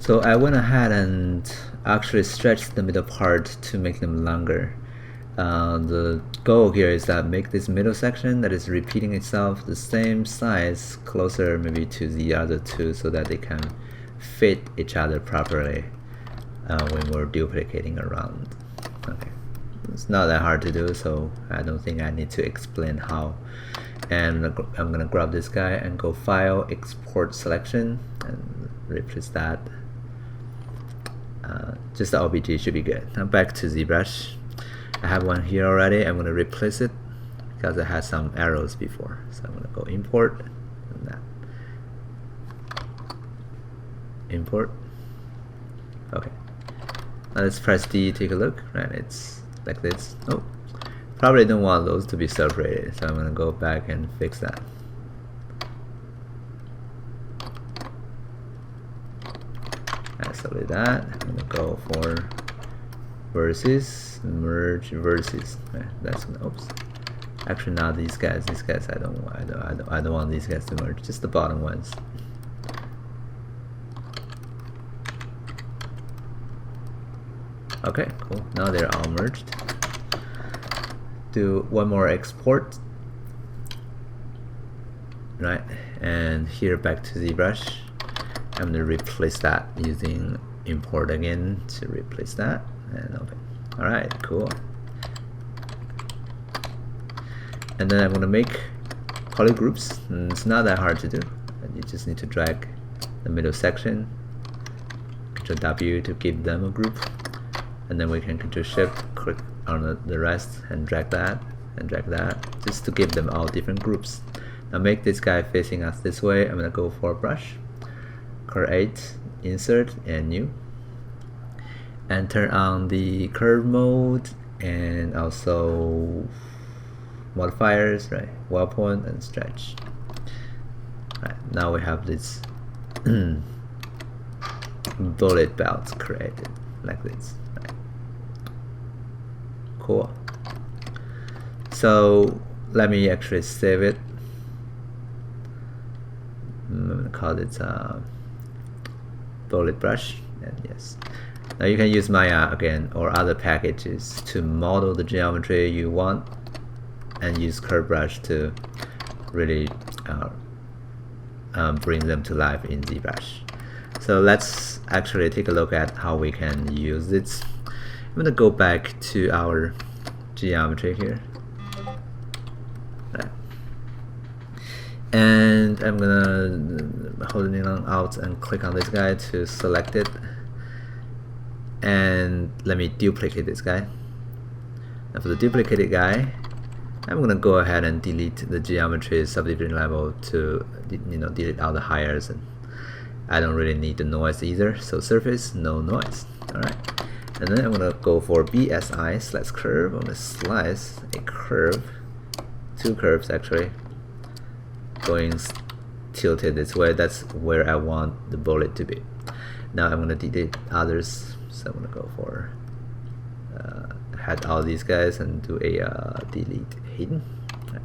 So I went ahead and actually stretched the middle part to make them longer. The goal here is that make this middle section that is repeating itself the same size closer maybe to the other two so that they can fit each other properly when we're duplicating around. Okay, it's not that hard to do, so I don't think I need to explain how. And I'm gonna grab this guy and go File, Export Selection, and replace that. Just the OBJ should be good. Now back to ZBrush. I have one here already. I'm going to replace it because it has some arrows before. So I'm going to go Import and that. Import. Okay. Now let's press D, take a look. Right, it's like this. Oh, probably don't want those to be separated. So I'm going to go back and fix that. Isolate that. I'm going to go for versus, merge versus. Right, that's gonna, oops. Actually, not these guys. These guys I don't want these guys to merge. Just the bottom ones. Okay, cool. Now they're all merged. Do one more export. Right, and here back to ZBrush. I'm gonna replace that using import again to replace that and open. Alright, cool. And then I'm gonna make polygroups. It's not that hard to do. You just need to drag the middle section, Ctrl W to give them a group, and then we can Ctrl Shift, click on the rest and drag that just to give them all different groups. Now make this guy facing us this way. I'm gonna go for brush, create, insert, and new, and turn on the curve mode and also modifiers, right? Weld point and stretch. Right, now we have this bullet belt created like this. Right. Cool. So let me actually save it. I'm gonna call it bullet brush, and yes. Now you can use Maya again or other packages to model the geometry you want, and use Curve Brush to really bring them to life in ZBrush. So let's actually take a look at how we can use it. I'm gonna go back to our geometry here. Right. And I'm gonna hold it on Alt and click on this guy to select it. And let me duplicate this guy. Now for the duplicated guy, I'm gonna go ahead and delete the geometry subdivision level to delete all the hires, and I don't really need the noise either. So surface, no noise. Alright. And then I'm gonna go for BSI/curve. I'm gonna slice a curve, two curves actually, going tilted this way. That's where I want the bullet to be. Now I'm gonna delete others. So I'm gonna go for hide all these guys and do a delete hidden. Right.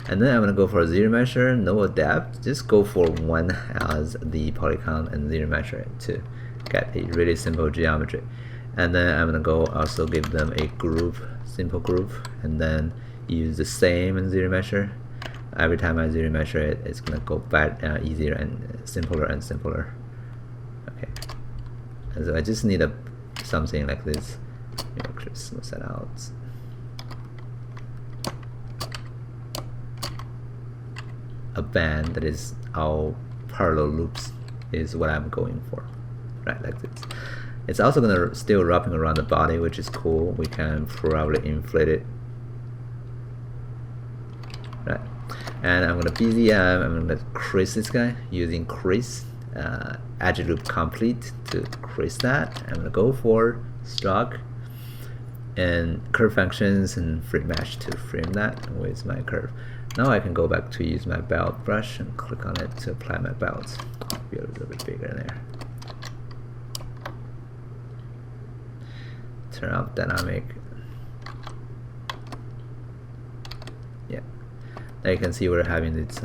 And then I'm gonna go for a zero measure, no adapt. Just go for 1 as the polygon and zero measure to get a really simple geometry. And then I'm gonna go also give them a group, simple group, and then use the same and zero measure. Every time I zero measure it, it's gonna go back easier and simpler and simpler. Okay. And so I just need something like this. Actually smooth that out. A band that is all parallel loops is what I'm going for. Right, like this. It's also gonna still wrapping around the body, which is cool. We can probably inflate it. Right. And I'm gonna BZM, I'm gonna crease this guy using crease. Edge loop complete to crease that. I'm gonna go for stroke and curve functions and frame mesh to frame that with my curve. Now I can go back to use my belt brush and click on it to apply my belt. Be a little bit bigger there. Turn off dynamic. Yeah. Now you can see we're having this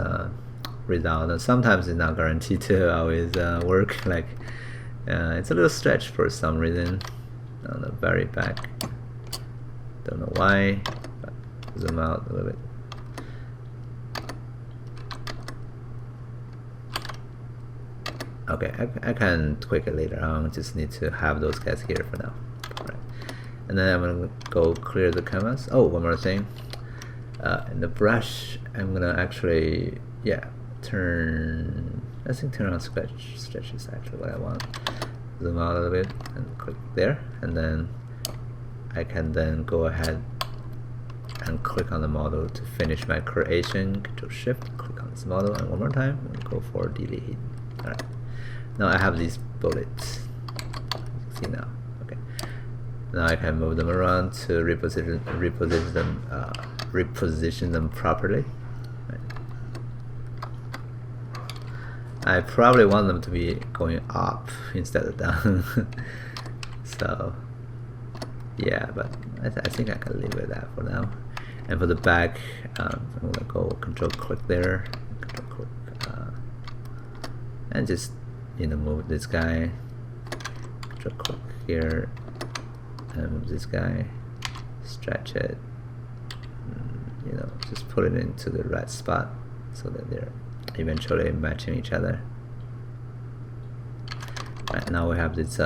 result. And sometimes it's not guaranteed to always work. Like It's a little stretched for some reason on the very back. Don't know why, but zoom out a little bit. Okay, I can tweak it later on, just need to have those guys here for now. Alright. And then I'm gonna go clear the canvas. Oh, one more thing. In the brush, I'm gonna actually, turn on stretch is actually what I want. Zoom out a little bit and click there, and then I can then go ahead and click on the model to finish my creation. Control Shift, click on this model, and one more time, and go for delete. Alright. Now I have these bullets. You can see now. Okay. Now I can move them around to reposition them properly. Right. I probably want them to be going up instead of down. So yeah, but I think I can leave it at that for now. And for the back, I'm gonna go Control click there, Control click, and just move this guy. Control click here, and move this guy. Stretch it. Just put it into the right spot so that they're eventually matching each other. Right, now we have this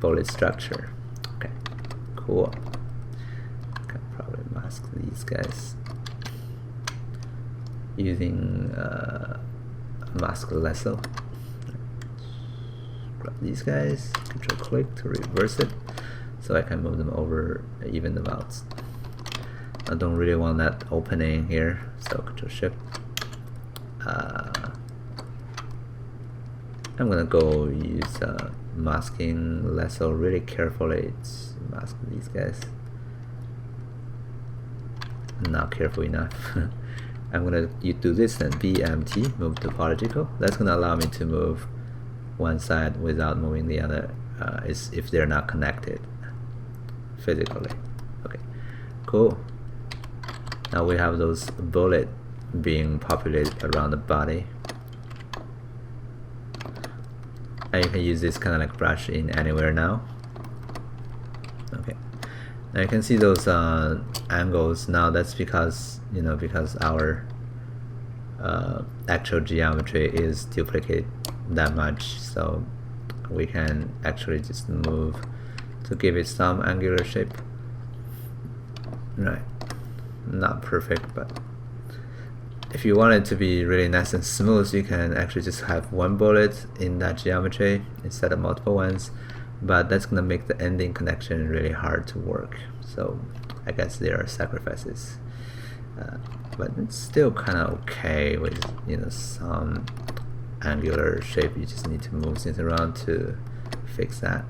bullet structure. Okay, cool. Can probably mask these guys using mask lasso. Grab these guys, Control click to reverse it, so I can move them over, even them out. I don't really want that opening here, so Control Shift. I'm gonna go use masking lasso really carefully. It's mask these guys. Not careful enough. I'm gonna do this and BMT, move to polygonal. That's gonna allow me to move one side without moving the other, if they're not connected physically. Okay, cool. Now we have those bullets being populated around the body. And you can use this kind of like brush in anywhere now. Okay. Now you can see those angles. Now that's because because our actual geometry is duplicated that much, so we can actually just move to give it some angular shape. Right. Not perfect, but if you want it to be really nice and smooth, you can actually just have one bullet in that geometry instead of multiple ones, but that's gonna make the ending connection really hard to work. So I guess there are sacrifices, but it's still kind of okay with some angular shape. You just need to move things around to fix that.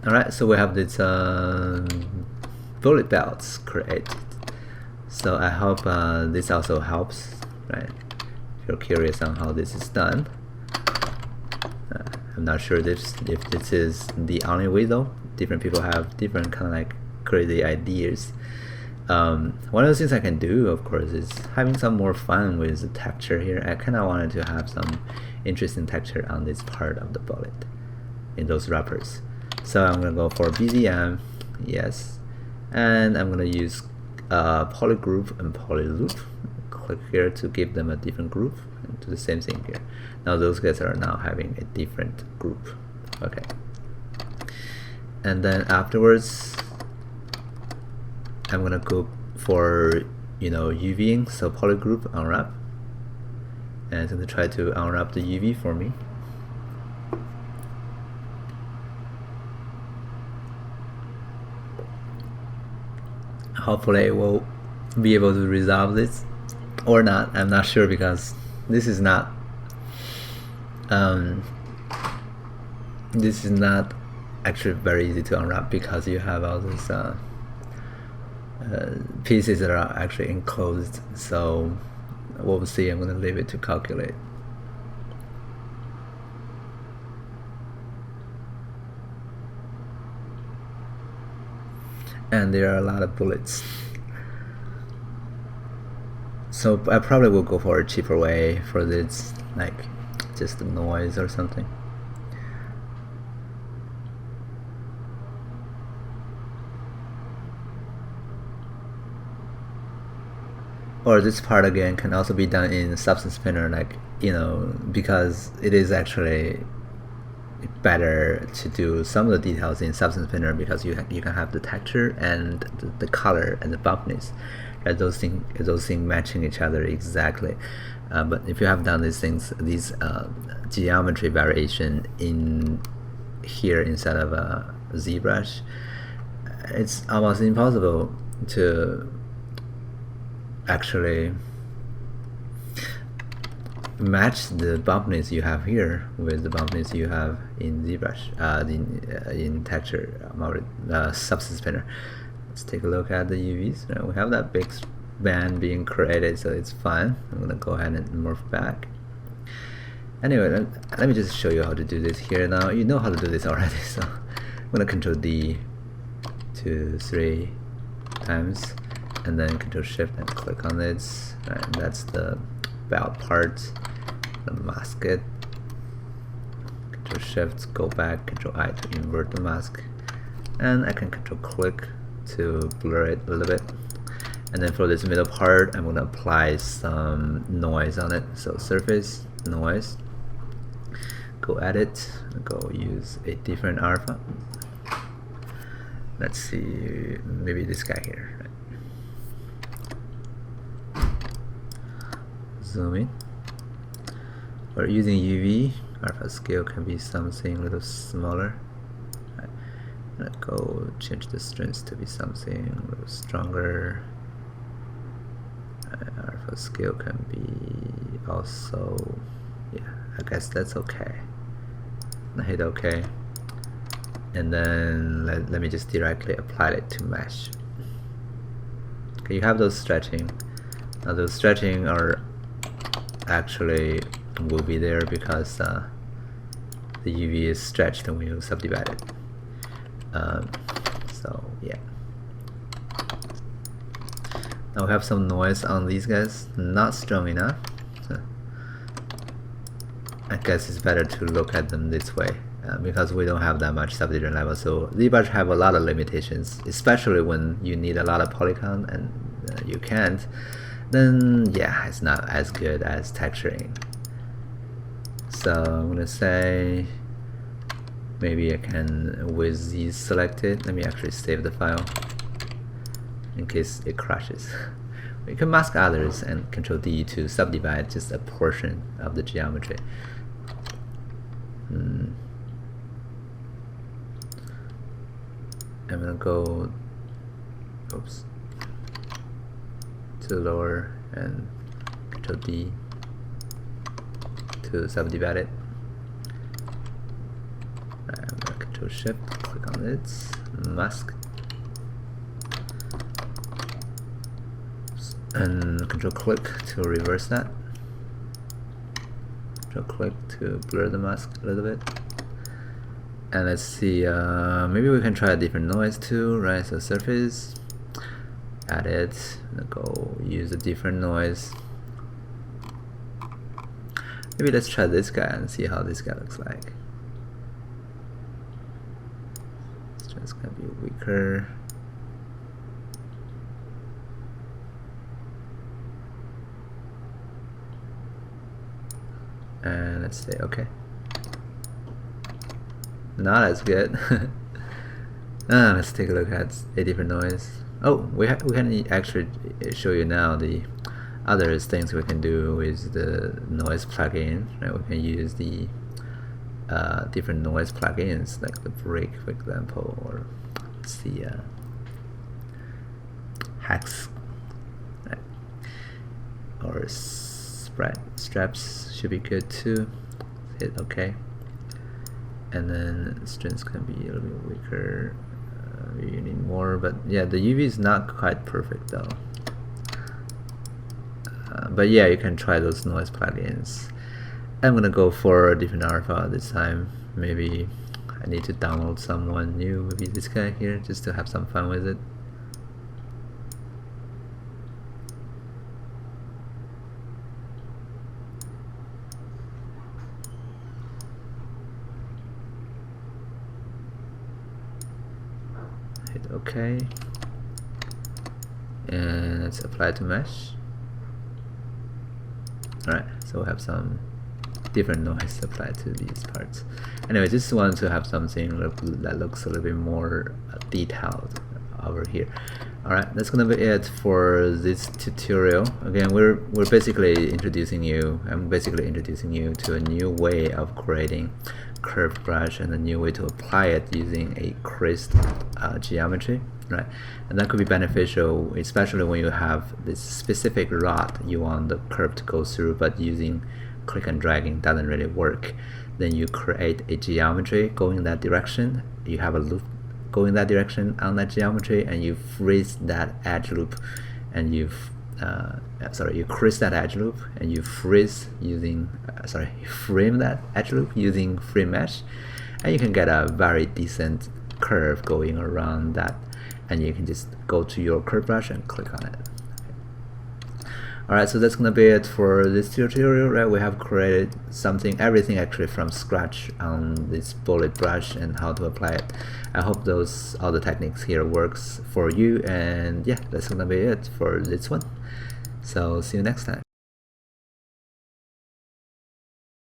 Alright, so we have this bullet belts created. So I hope this also helps, right? If you're curious on how this is done. I'm not sure if this is the only way though. Different people have different kind of like crazy ideas. One of the things I can do, of course, is having some more fun with the texture here. I kind of wanted to have some interesting texture on this part of the bullet in those wrappers. So I'm gonna go for BZM, yes, and I'm gonna use polygroup and polyloop. Click here to give them a different group, and do the same thing here. Now those guys are now having a different group. Okay, and then afterwards, I'm gonna go for UVing, so polygroup unwrap, and it's gonna try to unwrap the UV for me. Hopefully it will be able to resolve this or not. I'm not sure, because this is not actually very easy to unwrap, because you have all these pieces that are actually enclosed. So we'll see. I'm going to leave it to calculate. And there are a lot of bullets. So I probably will go for a cheaper way for this, like just the noise or something. Or this part again can also be done in Substance Spinner, like, you know, because it is actually better to do some of the details in Substance Spinner because you can have the texture and the color and the bumpiness, right? Those things matching each other exactly. But if you have done these things, these geometry variation in here inside of a ZBrush, it's almost impossible to actually match the bumpiness you have here with the bumpiness you have in ZBrush, in texture Substance Spinner. Let's take a look at the UVs. Right, we have that big band being created, so it's fine. I'm gonna go ahead and morph back. Anyway, let me just show you how to do this here. Now you know how to do this already, so I'm gonna Control D 2, 3 times, and then Control Shift and click on this. Right, and that's the belt part. Mask it. Control Shift, go back. Control I to invert the mask, and I can Control click to blur it a little bit. And then for this middle part, I'm gonna apply some noise on it. So surface noise. Go edit. Go use a different alpha. Let's see, maybe this guy here. Zoom in. We're using UV. Alpha scale can be something a little smaller. Right. I'm gonna go change the strength to be something a little stronger. Alpha scale can be also, yeah, I guess that's okay. I hit OK. And then let me just directly apply it to mesh. Okay, you have those stretching. Now those stretching are actually will be there because the UV is stretched when you subdivide it. So yeah. Now we have some noise on these guys, not strong enough. I guess it's better to look at them this way because we don't have that much subdivision level. So ZBrush have a lot of limitations, especially when you need a lot of polygon and you can't. Then yeah, it's not as good as texturing. So I'm gonna say maybe I can, with these selected, let me actually save the file in case it crashes. You can mask others and Control D to subdivide just a portion of the geometry. I'm gonna go, oops, to lower and Control D to subdivide it. I'm gonna Control Shift, click on it, mask, and Control click to reverse that. Control click to blur the mask a little bit. And let's see, maybe we can try a different noise too, right? So surface, add it, and go use a different noise. Maybe let's try this guy and see how this guy looks like. It's just gonna be weaker. And let's say okay. Not as good. Let's take a look at a different noise. Oh, we can actually show you now the other things we can do with the noise plugin. Right? We can use the different noise plugins like the break, for example, or let's see, hex, right? Or straps should be good too. Hit OK. And then strings can be a little bit weaker. You need more, but yeah, the UV is not quite perfect though. But yeah, you can try those noise plugins. I'm gonna go for a different alpha this time. Maybe I need to download someone new, maybe this guy here, just to have some fun with it. hit OK, and let's apply to mesh. Alright, so we have some different noise applied to these parts. Anyway, just want to have something that looks a little bit more detailed over here. Alright, that's gonna be it for this tutorial. Again, we're basically introducing you. I'm basically introducing you to a new way of creating curved brush and a new way to apply it using a creased geometry, right? And that could be beneficial, especially when you have this specific rod you want the curve to go through, but using click and dragging doesn't really work. Then you create a geometry going in that direction. You have a loop going that direction on that geometry, and you freeze that edge loop, and you crease that edge loop, and you freeze using you frame that edge loop using frame mesh, and you can get a very decent curve going around that, and you can just go to your curve brush and click on it. Alright, so that's gonna be it for this tutorial, right? We have created everything actually from scratch on this bullet brush and how to apply it. I hope all the techniques here works for you, and yeah, that's gonna be it for this one. So see you next time.